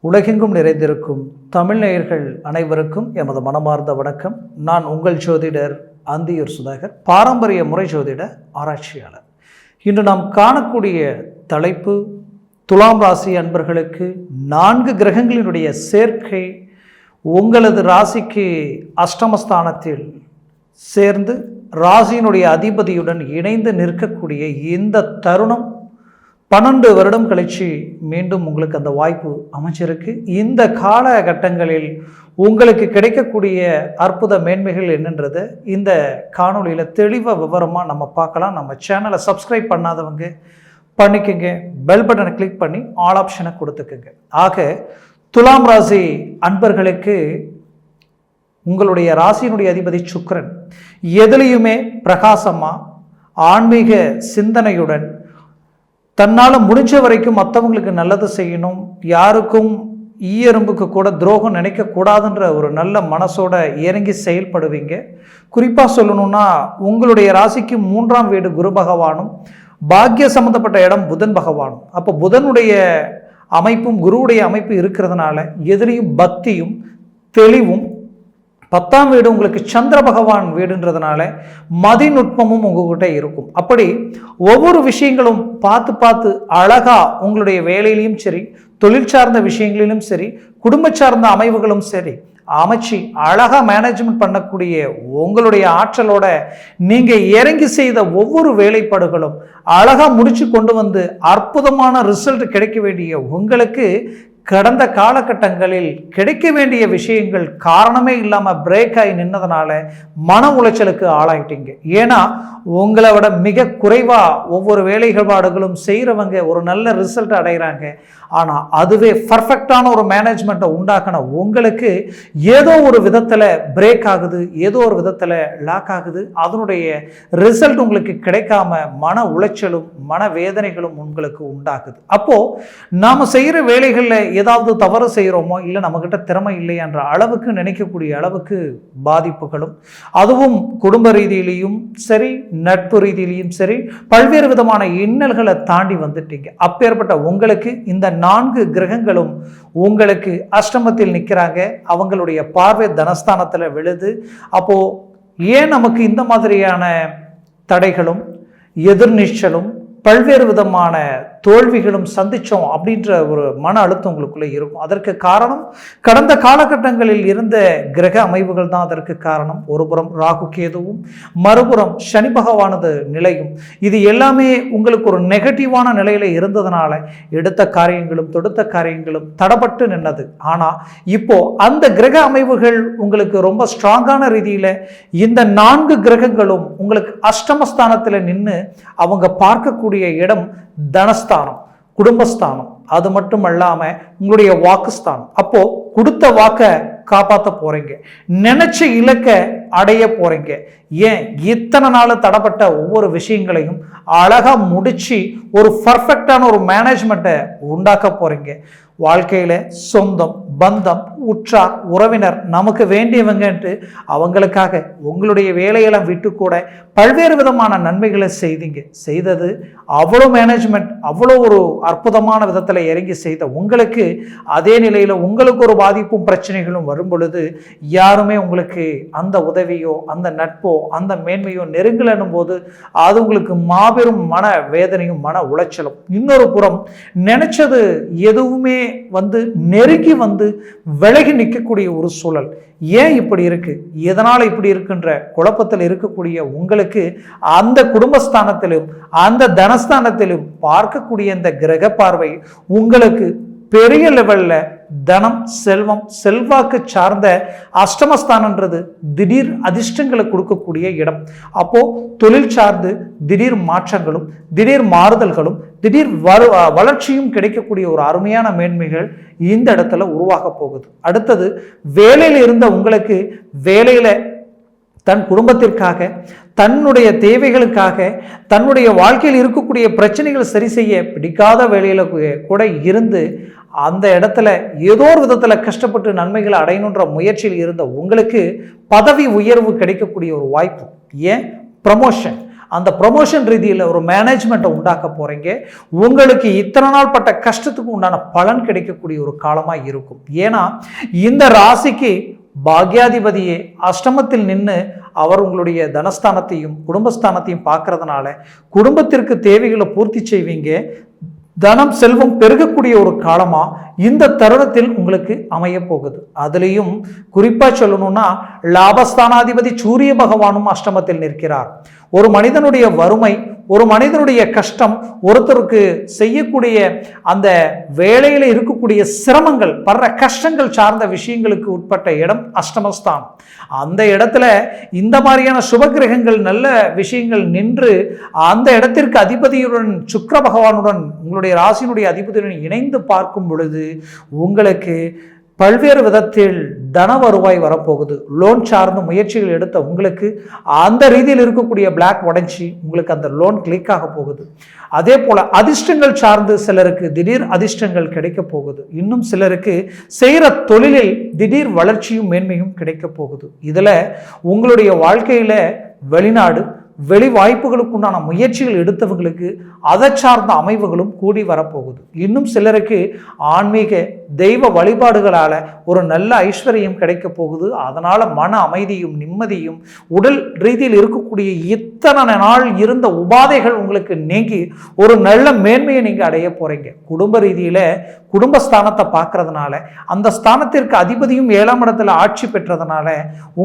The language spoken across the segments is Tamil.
உலகெங்கும் நிறைந்திருக்கும் தமிழ் நேயர்கள் அனைவருக்கும் எமது மனமார்ந்த வணக்கம். நான் உங்கள் ஜோதிடர் அந்தியூர் சுதாகர், பாரம்பரிய முறை ஜோதிட ஆராய்ச்சியாளர். இன்று நாம் காணக்கூடிய தலைப்பு, துலாம் ராசி அன்பர்களுக்கு 4 கிரகங்களினுடைய சேர்க்கை உங்களது ராசிக்கு அஷ்டமஸ்தானத்தில் சேர்ந்து ராசியினுடைய அதிபதியுடன் இணைந்து நிற்கக்கூடிய இந்த தருணம் 12 வருடம் கழிச்சு மீண்டும் உங்களுக்கு அந்த வாய்ப்பு அமைச்சிருக்கு. இந்த காலகட்டங்களில் உங்களுக்கு கிடைக்கக்கூடிய அற்புத மேன்மைகள் என்னன்றதை இந்த காணொலியில் தெளிவாக விவரமாக நம்ம பார்க்கலாம். நம்ம சேனலை சப்ஸ்கிரைப் பண்ணாதவங்க பண்ணிக்கோங்க, பெல் பட்டனை கிளிக் பண்ணி ஆல் ஆப்ஷனை கொடுத்துக்குங்க. ஆக துலாம் ராசி அன்பர்களுக்கு உங்களுடைய ராசியினுடைய அதிபதி சுக்கிரன் எதுலேயுமே பிரகாசமாக ஆன்மீக சிந்தனையுடன் தன்னால் முடிஞ்ச வரைக்கும் மற்றவங்களுக்கு நல்லது செய்யணும், யாருக்கும் ஈயரும்புக்கு கூட துரோகம் நினைக்கக்கூடாதுன்ற ஒரு நல்ல மனசோட இறங்கி செயல்படுவீங்க. குறிப்பாக சொல்லணும்னா உங்களுடைய ராசிக்கு 3ஆம் வீடு குரு பகவானும், பாக்கிய சம்பந்தப்பட்ட இடம் புதன் பகவானும். அப்போ புதனுடைய அமைப்பும் குருவுடைய அமைப்பு இருக்கிறதுனால எதிரியும் பக்தியும் தெளிவும், 10ஆம் வீடு உங்களுக்கு சந்திர பகவான் வீடுன்றதுனால மதிநுட்பமும் உங்ககிட்ட இருக்கும். அப்படி ஒவ்வொரு விஷயங்களும் பார்த்து அழகா உங்களுடைய வேலையிலையும் சரி, தொழில் சார்ந்த விஷயங்களிலும் சரி, குடும்ப சார்ந்த அமைவுகளும் சரி அமைச்சு அழகா மேனேஜ்மெண்ட் பண்ணக்கூடிய உங்களுடைய ஆற்றலோட நீங்க இறங்கி செய்த ஒவ்வொரு வேலைப்பாடுகளும் அழகா முடிச்சு கொண்டு வந்து அற்புதமான ரிசல்ட் கிடைக்க வேண்டிய உங்களுக்கு கடந்த காலகட்டங்களில் கிடைக்க வேண்டிய விஷயங்கள் காரணமே இல்லாமல் பிரேக் ஆகி நின்னதுனால மன உளைச்சலுக்கு ஆளாயிட்டீங்க. ஏன்னா உங்களை விட மிக குறைவாக ஒவ்வொரு வேலைப்பாடுகளும் செய்கிறவங்க ஒரு நல்ல ரிசல்ட் அடைகிறாங்க. ஆனால் அதுவே பர்ஃபெக்டான ஒரு மேனேஜ்மெண்ட்டை உண்டாக்கின உங்களுக்கு ஏதோ ஒரு விதத்தில் பிரேக் ஆகுது, ஏதோ ஒரு விதத்தில் லாக் ஆகுது. அதனுடைய ரிசல்ட் உங்களுக்கு கிடைக்காம மன உளைச்சலும் மன வேதனைகளும் உங்களுக்கு உண்டாகுது. அப்போது நாம் செய்கிற வேலைகளில் ஏதாவது தவறு செய்கிறோமோ, இல்லை நம்மக்கிட்ட திறமை இல்லையன்ற அளவுக்கு நினைக்கக்கூடிய அளவுக்கு பாதிப்புகளும், அதுவும் குடும்ப ரீதியிலையும் சரி, நட்பு ரீதியிலையும் சரி, பல்வேறு விதமான இன்னல்களை தாண்டி வந்துட்டீங்க. அப்பேற்பட்ட உங்களுக்கு இந்த 4 கிரகங்களும் உங்களுக்கு அஷ்டமத்தில் நிற்கிறாங்க. அவங்களுடைய பார்வை தனஸ்தானத்தில் விழுது. அப்போ ஏன் நமக்கு இந்த மாதிரியான தடைகளும் எதிர்நீச்சலும் பல்வேறு விதமான தோல்விகளும் சந்தித்தோம் அப்படின்ற ஒரு மன அழுத்தம் உங்களுக்குள்ளே இருக்கும். அதற்கு காரணம் கடந்த காலகட்டங்களில் இருந்த கிரக அமைவுகள் தான் அதற்கு காரணம். ஒருபுறம் ராகு கேதுவும், மறுபுறம் சனி பகவானது நிலையும், இது எல்லாமே உங்களுக்கு ஒரு நெகட்டிவான நிலையில் இருந்ததுனால எடுத்த காரியங்களும் தொடுத்த காரியங்களும் தடப்பட்டு நின்னது. ஆனால் இப்போ அந்த கிரக அமைவுகள் உங்களுக்கு ரொம்ப ஸ்ட்ராங்கான ரீதியில் இந்த 4 கிரகங்களும் உங்களுக்கு அஷ்டமஸ்தானத்தில் நின்று அவங்க பார்க்கக்கூடிய இடம் தனஸ்தானம், குடும்பஸ்தானம். அது மட்டும் அல்லாம உங்களுடைய வாக்குஸ்தானம். அப்போ கொடுத்த வாக்க காப்பாற்ற போறீங்க, நினைச்ச இலக்க அடைய போறீங்க. ஏன் இத்தனை நாள் தடப்பட்ட ஒவ்வொரு விஷயங்களையும் அழகா முடிச்சு ஒரு பர்ஃபெக்டான ஒரு மேனேஜ்மெண்ட்டை உண்டாக்க போறீங்க. வாழ்க்கையில சொந்தம், பந்தம், உற்றார், உறவினர், நமக்கு வேண்டியவங்கன்ட்டு அவங்களுக்காக உங்களுடைய வேலையெல்லாம் விட்டு கூட பல்வேறு விதமான நன்மைகளை செய்தது அவ்வளோ மேனேஜ்மெண்ட், அவ்வளோ ஒரு அற்புதமான விதத்தில் இறங்கி செய்த உங்களுக்கு அதே நிலையில் உங்களுக்கு ஒரு பாதிப்பும் பிரச்சனைகளும் வரும் பொழுது யாருமே உங்களுக்கு அந்த உதவியோ அந்த நட்போ அந்த மேன்மையோ நெருங்கலன்னும் போது அது உங்களுக்கு மாபெரும் மன வேதனையும் மன உளைச்சலும். இன்னொரு புறம் நினைச்சது எதுவுமே நெருங்கி விலகி நிற்கக்கூடிய ஒரு சூழல். ஏன் இப்படி இருக்கு, எதனால இப்படி இருக்குன்ற குழப்பத்தில் இருக்கக்கூடிய உங்களுக்கு அந்த குடும்பஸ்தானத்திலும் அந்த தனஸ்தானத்திலும் பார்க்கக்கூடிய இந்த கிரக பார்வை உங்களுக்கு பெரிய லெவல்ல தனம், செல்வம், செல்வாக்கு சார்ந்த அஷ்டமஸ்தானன்றது திடீர் அதிர்ஷ்டங்களை கொடுக்கக்கூடிய இடம். அப்போ தொழில் சார்ந்து திடீர் மாற்றங்களும் திடீர் மாறுதல்களும் திடீர் வளர்ச்சியும் கிடைக்கக்கூடிய ஒரு அருமையான மேன்மைகள் இந்த இடத்துல உருவாக போகுது. அடுத்தது வேலையில் இருந்த உங்களுக்கு வேலையில தன் குடும்பத்திற்காக, தன்னுடைய தேவைகளுக்காக, தன்னுடைய வாழ்க்கையில் இருக்கக்கூடிய பிரச்சனைகளை சரி செய்ய பிடிக்காத வேலையில கூட இருந்து அந்த இடத்துல ஏதோ ஒரு விதத்தில் கஷ்டப்பட்டு நன்மைகளை அடையணுன்ற முயற்சியில் இருந்த உங்களுக்கு பதவி உயர்வு கிடைக்கக்கூடிய ஒரு வாய்ப்பு. ஏன் ப்ரமோஷன், அந்த ப்ரொமோஷன் ரீதியில் ஒரு மேனேஜ்மெண்ட்டை உண்டாக்க போகிறீங்க. உங்களுக்கு இத்தனை நாள் பட்ட கஷ்டத்துக்கு உண்டான பலன் கிடைக்கக்கூடிய ஒரு காலமாக இருக்கும். ஏன்னா இந்த ராசிக்கு பாக்யாதிபதியே அஷ்டமத்தில் நின்று அவர் உங்களுடைய தனஸ்தானத்தையும் குடும்பஸ்தானத்தையும் பார்க்கறதுனால குடும்பத்திற்கு தேவைகளை பூர்த்தி செய்வீங்க. தனம் செல்வம் பெருகக்கூடிய ஒரு காலமா இந்த தருணத்தில் உங்களுக்கு அமைய போகுது. அதுலேயும் குறிப்பா சொல்லணும்னா லாபஸ்தானாதிபதி சூரிய பகவானும் அஷ்டமத்தில் நிற்கிறார். ஒரு மனிதனுடைய வறுமை, ஒரு மனிதனுடைய கஷ்டம், ஒருத்தருக்கு செய்யக்கூடிய அந்த வேலையில இருக்கக்கூடிய சிரமங்கள், படுற கஷ்டங்கள் சார்ந்த விஷயங்களுக்கு உட்பட்ட இடம் அஷ்டமஸ்தானம். அந்த இடத்துல இந்த மாதிரியான சுபகிரகங்கள் நல்ல விஷயங்கள் நின்று அந்த இடத்திற்கு அதிபதியுடன் சுக்கிர பகவானுடன் உங்களுடைய ராசியினுடைய அதிபதியுடன் இணைந்து பார்க்கும் பொழுது உங்களுக்கு பல்வேறு விதத்தில் தன வருவாய் வரப்போகுது. லோன் சார்ந்த முயற்சிகள் எடுத்த உங்களுக்கு அந்த ரீதியில் இருக்கக்கூடிய பிளாக் உடைஞ்சி உங்களுக்கு அந்த லோன் கிளிக் ஆக போகுது. அதே போல அதிர்ஷ்டங்கள் சார்ந்து சிலருக்கு திடீர் அதிர்ஷ்டங்கள் கிடைக்க போகுது. இன்னும் சிலருக்கு செய்கிற தொழிலில் திடீர் வளர்ச்சியும் மேன்மையும் கிடைக்க போகுது. இதில் உங்களுடைய வாழ்க்கையில வெளிநாடு வெளி வாய்ப்புகளுக்கு உண்டான முயற்சிகள் எடுத்தவங்களுக்கு அதை சார்ந்த அமைவுகளும் கூடி வரப்போகுது. இன்னும் சிலருக்கு ஆன்மீக தெய்வ வழிபாடுகளால் ஒரு நல்ல ஐஸ்வர்யம் கிடைக்க போகுது. அதனால் மன அமைதியும் நிம்மதியும் உடல் ரீதியில் இருக்கக்கூடிய இத்தனை நாள் இருந்த உபாதைகள் உங்களுக்கு நீங்கி ஒரு நல்ல மேன்மையை நீங்கள் அடைய போகிறீங்க. குடும்ப ரீதியில் குடும்பஸ்தானத்தை பார்க்கறதுனால அந்த ஸ்தானத்திற்கு அதிபதியும் 7ஆம் இடத்துல ஆட்சி பெற்றதுனால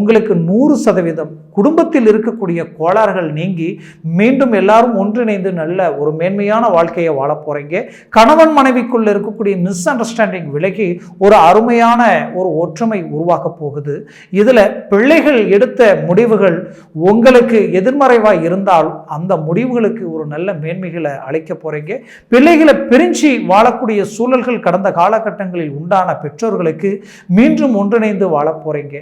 உங்களுக்கு 100% குடும்பத்தில் இருக்கக்கூடிய கோளாறுகள் நீங்கி மீண்டும் எல்லாரும் ஒன்றிணைந்து நல்ல ஒரு மேன்மையான வாழ்க்கையை வாழ போறீங்க. கணவன் மனைவிக்குள்ள இருக்கக்கூடிய மிஸ் அண்டர்ஸ்டாண்டிங் விலகி ஒரு அருமையான ஒரு ஒற்றுமை உருவாக்க போகுது. இதுல பிள்ளைகள் எடுத்த முடிவுகள் உங்களுக்கு எதிர்மறைவாக இருந்தால் அந்த முடிவுகளுக்கு ஒரு நல்ல மேன்மைகளை அளிக்க போறீங்க. பிள்ளைகளை பிரிஞ்சு வாழக்கூடிய சூழல்கள் கடந்த காலகட்டங்களில் உண்டான பெற்றோர்களுக்கு மீண்டும் ஒன்றிணைந்து வாழ போறீங்க.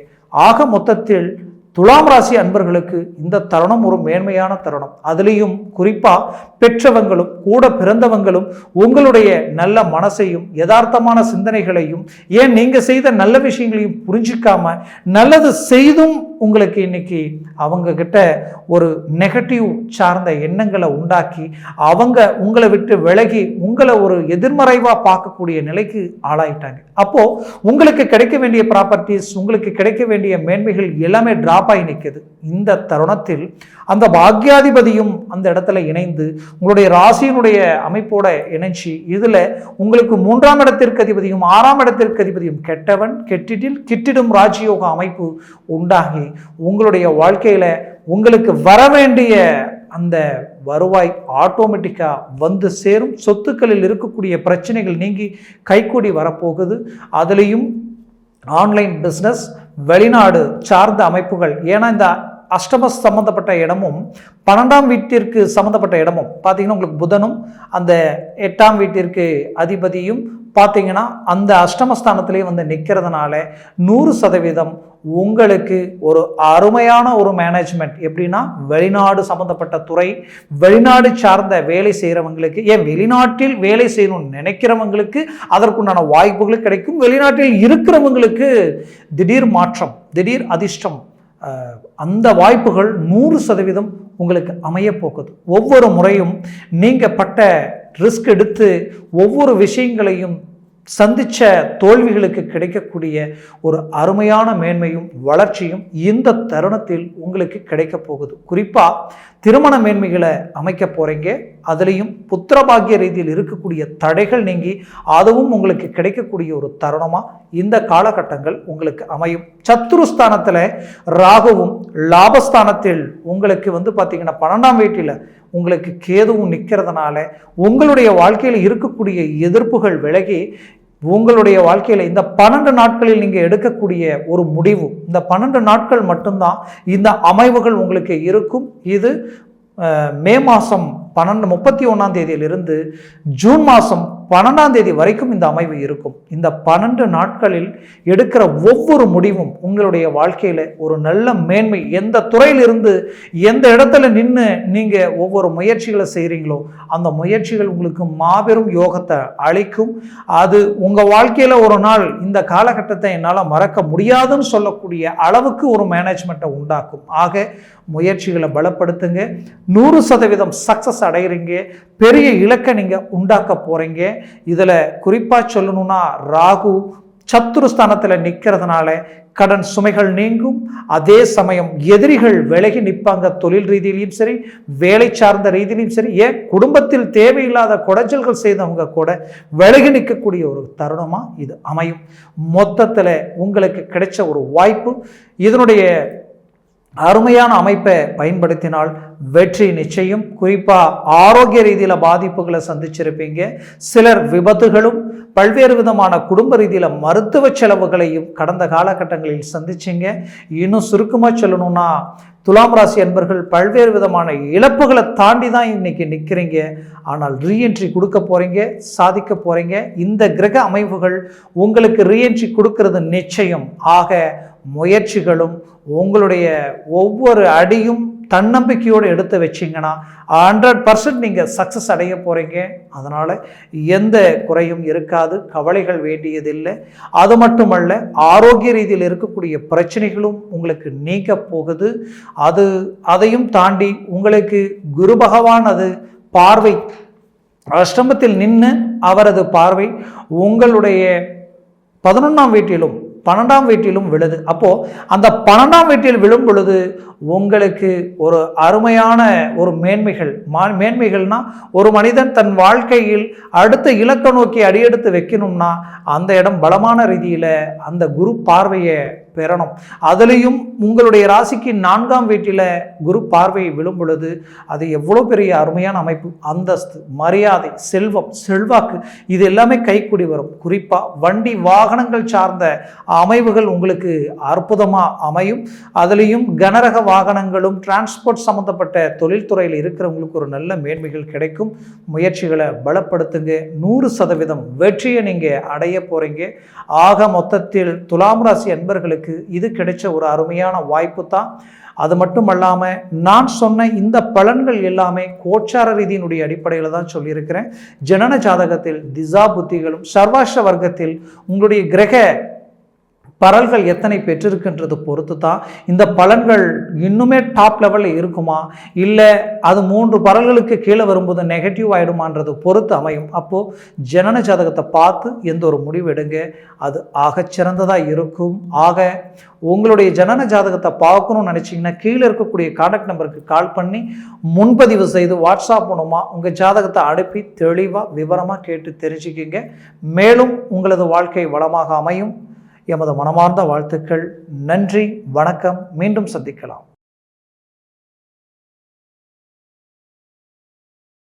ஆக மொத்தத்தில் துலாம் ராசி அன்பர்களுக்கு இந்த தருணம் ஒரு மேன்மையான தருணம். அதுலேயும் குறிப்பா பெற்றவங்களும் கூட பிறந்தவங்களும் உங்களுடைய நல்ல மனசையும் யதார்த்தமான சிந்தனைகளையும் ஏன் நீங்க செய்த நல்ல விஷயங்களையும் புரிஞ்சிக்காம நல்லது செய்தும் உங்களுக்கு இன்னைக்கு அவங்க கிட்ட ஒரு நெகட்டிவ் சார்ந்த எண்ணங்களை உண்டாக்கி அவங்க உங்களை விட்டு விலகி உங்களை ஒரு எதிர்மறைவா பார்க்கக்கூடிய நிலைக்கு ஆளாயிட்டாங்க. அப்போ உங்களுக்கு கிடைக்க வேண்டிய ப்ராப்பர்ட்டிஸ், உங்களுக்கு கிடைக்க வேண்டிய மேன்மைகள் எல்லாமே டிராப் ஆகி நிற்குது. இந்த தருணத்தில் அந்த பாக்யாதிபதியும் அந்த இடத்துல இணைந்து உங்களுடைய ராசியினுடைய அமைப்போட இணைச்சி இதுல உங்களுக்கு 3ஆம் இடத்திற்கு அதிபதியும் 6ஆம் இடத்திற்கு அதிபதியும் கெட்டவன் கெட்டிடில் கிட்டிடும் ராஜயோக அமைப்பு உண்டாகி உங்களுடைய வாழ்க்கையில உங்களுக்கு வர வேண்டிய அந்த வருவாய் ஆட்டோமேட்டிக்கா வந்து சேரும். சொத்துக்களில் இருக்கக்கூடிய பிரச்சனைகள் நீங்கி கைகூடி வரப்போகுது. அதுலேயும் ஆன்லைன் பிஸ்னஸ், வெளிநாடு சார்ந்த அமைப்புகள், ஏன்னா இந்த அஷ்டம சம்பந்தப்பட்ட இடமும் 12ஆம் வீட்டிற்கு சம்பந்தப்பட்ட இடமும் பார்த்தீங்கன்னா உங்களுக்கு புதனும் அந்த 8ஆம் வீட்டிற்கு அதிபதியும் பார்த்தீங்கன்னா அந்த அஷ்டமஸ்தானத்திலே வந்து நிற்கிறதுனால 100% உங்களுக்கு ஒரு அருமையான ஒரு மேனேஜ்மெண்ட். எப்படின்னா வெளிநாடு சம்பந்தப்பட்ட துறை, வெளிநாடு சார்ந்த வேலை செய்கிறவங்களுக்கு, ஏன் வெளிநாட்டில் வேலை செய்யணும்னு நினைக்கிறவங்களுக்கு அதற்குண்டான வாய்ப்புகள் கிடைக்கும். வெளிநாட்டில் இருக்கிறவங்களுக்கு திடீர் மாற்றம், திடீர் அதிர்ஷ்டம், அந்த வாய்ப்புகள் 100% உங்களுக்கு அமைய போகுது. ஒவ்வொரு முறையும் நீங்கள் பட்ட ரிஸ்க் எடுத்து ஒவ்வொரு விஷயங்களையும் சந்திச்ச தோல்விகளுக்கு கிடைக்கக்கூடிய ஒரு அருமையான மேன்மையும் வளர்ச்சியும் இந்த தருணத்தில் உங்களுக்கு கிடைக்க போகுது. குறிப்பா திருமண மேன்மைகளை அமைக்க போறீங்க. அதுலேயும் புத்திரபாகிய ரீதியில் இருக்கக்கூடிய தடைகள் நீங்கி அதுவும் உங்களுக்கு கிடைக்கக்கூடிய ஒரு தருணமா இந்த காலகட்டங்கள் உங்களுக்கு அமையும். சத்துருஸ்தானத்துல ராகுவும் லாபஸ்தானத்தில் உங்களுக்கு வந்து பார்த்தீங்கன்னா 12ஆம் வீட்டில் உங்களுக்கு கேதுவும் நிற்கிறதுனால உங்களுடைய வாழ்க்கையில் இருக்கக்கூடிய எதிர்ப்புகள் விலகி உங்களுடைய வாழ்க்கையில் இந்த 12 நாட்களில் நீங்கள் எடுக்கக்கூடிய ஒரு முடிவு, இந்த 12 நாட்கள் மட்டும்தான் இந்த அமைவுகள் உங்களுக்கு இருக்கும். இது மே மாதம் 31ஆம் தேதியிலிருந்து ஜூன் மாதம் 12ஆம் தேதி வரைக்கும் இந்த அமைவு இருக்கும். இந்த 12 நாட்களில் எடுக்கிற ஒவ்வொரு முடிவும் உங்களுடைய வாழ்க்கையில் ஒரு நல்ல மேன்மை, எந்த துறையிலிருந்து எந்த இடத்துல நின்று நீங்கள் ஒவ்வொரு முயற்சிகளை செய்கிறீங்களோ அந்த முயற்சிகள் உங்களுக்கு மாபெரும் யோகத்தை அளிக்கும். அது உங்கள் வாழ்க்கையில் ஒரு நாள் இந்த காலகட்டத்தை என்னால் மறக்க முடியாதுன்னு சொல்லக்கூடிய அளவுக்கு ஒரு மேனேஜ்மெண்ட்டை உண்டாக்கும். ஆக முயற்சிகளை பலப்படுத்துங்க. 100% சக்சஸ் அடைகிறீங்க. பெரிய இலக்கை நீங்கள் உண்டாக்க போகிறீங்க. இதில் குறிப்பாக சொல்லணும்னா ராகு சத்துருஸ்தானத்தில் நிற்கிறதுனால கடன் சுமைகள் நீங்கும். அதே சமயம் எதிரிகள் விலகி நிற்பாங்க. தொழில் ரீதியிலையும் சரி, வேலை சார்ந்த ரீதியிலையும் சரி, ஏன் குடும்பத்தில் தேவையில்லாத குடைச்சல்கள் செய்தவங்க கூட விலகி நிற்கக்கூடிய ஒரு தருணமாக இது அமையும். மொத்தத்தில் உங்களுக்கு கிடைச்ச ஒரு வாய்ப்பு. இதனுடைய அருமையான அமைப்பை பயன்படுத்தினால் வெற்றி நிச்சயம். குறிப்பாக ஆரோக்கிய ரீதியில் பாதிப்புகளை சந்திச்சிருப்பீங்க. சிலர் விபத்துகளும் பல்வேறு விதமான குடும்ப ரீதியில் மருத்துவ செலவுகளையும் கடந்த காலகட்டங்களில் சந்திச்சிங்க. இன்னும் சுருக்கமாக சொல்லணும்னா துலாம் ராசி அன்பர்கள் பல்வேறு விதமான இழப்புகளை தாண்டி தான் இன்னைக்கு நிற்கிறீங்க. ஆனால் ரீஎன்ட்ரி கொடுக்க போகிறீங்க, சாதிக்க போகிறீங்க. இந்த கிரக அமைப்புகள் உங்களுக்கு ரீஎன்ட்ரி கொடுக்கறது நிச்சயம். ஆக முயற்சிகளும் உங்களுடைய ஒவ்வொரு அடியும் தன்னம்பிக்கையோடு எடுத்து வச்சிங்கன்னா 100% நீங்கள் சக்ஸஸ் அடைய போகிறீங்க. அதனால் எந்த குறையும் இருக்காது, கவலைகள் வேண்டியதில்லை. அது மட்டுமல்ல, ஆரோக்கிய ரீதியில் இருக்கக்கூடிய பிரச்சனைகளும் உங்களுக்கு நீக்க போகுது. அதையும் தாண்டி உங்களுக்கு குரு பகவான் அது பார்வை அஷ்டமத்தில் நின்று அவரது பார்வை உங்களுடைய 11ஆம் வீட்டிலும் 12ஆம் வீட்டிலும் விழுது. அப்போ அந்த 12ஆம் வீட்டில் விழும் பொழுது உங்களுக்கு ஒரு அருமையான ஒரு மேன்மைகள்னா, ஒரு மனிதன் தன் வாழ்க்கையில் அடுத்த இலக்க நோக்கி அடியெடுத்து வைக்கணும்னா அந்த இடம் பலமான ரீதியில் அந்த குரு பார்வையை பெறணும். அதுலேயும் உங்களுடைய ராசிக்கு 4ஆம் வீட்டில் குரு பார்வையை விழும் பொழுது அது எவ்வளோ பெரிய அருமையான அமைப்பு. அந்தஸ்து, மரியாதை, செல்வம், செல்வாக்கு இது எல்லாமே கைக்கூடி வரும். குறிப்பாக வண்டி வாகனங்கள் சார்ந்த அமைவுகள் உங்களுக்கு அற்புதமாக அமையும். அதுலேயும் கனரக வாகனங்களும் டிரான்ஸ்போர்ட் சம்மந்தப்பட்ட தொழில்துறையில் இருக்கிறவங்களுக்கு ஒரு நல்ல மேன்மைகள் கிடைக்கும். முயற்சிகளை பலப்படுத்துங்க. 100% வெற்றியை நீங்கள் அடைய போகிறீங்க. ஆக மொத்தத்தில் துலாம் ராசி அன்பர்களுக்கு இது கிடைச்ச ஒரு அருமையான வாய்ப்பு தான். அது மட்டும் அல்லாமல் நான் சொன்ன இந்த பலன்கள் எல்லாமே கோச்சார ரீதியினுடைய அடிப்படையில் தான் சொல்லியிருக்கிறேன். ஜனன ஜாதகத்தில் திசா புத்திகளும் சர்வாஷ்ட வர்க்கத்தில் உங்களுடைய கிரக பலன்கள் எத்தனை பெற்றிருக்கின்றது பொறுத்து தான் இந்த பலன்கள் இன்னுமே டாப் லெவலில் இருக்குமா, இல்லை அது 3 பலன்களுக்கு கீழே வரும்போது நெகட்டிவ் ஆகிடுமான்றது பொறுத்து அமையும். அப்போது ஜனன ஜாதகத்தை பார்த்து எந்த ஒரு முடிவு எடுங்க, அது ஆகச்சிறந்ததாக இருக்கும். ஆக உங்களுடைய ஜனன ஜாதகத்தை பார்க்கணும்னு நினச்சிங்கன்னா கீழே இருக்கக்கூடிய கான்டாக்ட் நம்பருக்கு கால் பண்ணி முன்பதிவு செய்து வாட்ஸ்அப் மூலமாக உங்கள் ஜாதகத்தை அனுப்பி தெளிவாக விவரமாக கேட்டு தெரிஞ்சுக்கிங்க. மேலும் உங்களது வாழ்க்கை வளமாக அமையும். எமது மனமார்ந்த வாழ்த்துக்கள். நன்றி, வணக்கம். மீண்டும் சந்திக்கலாம்.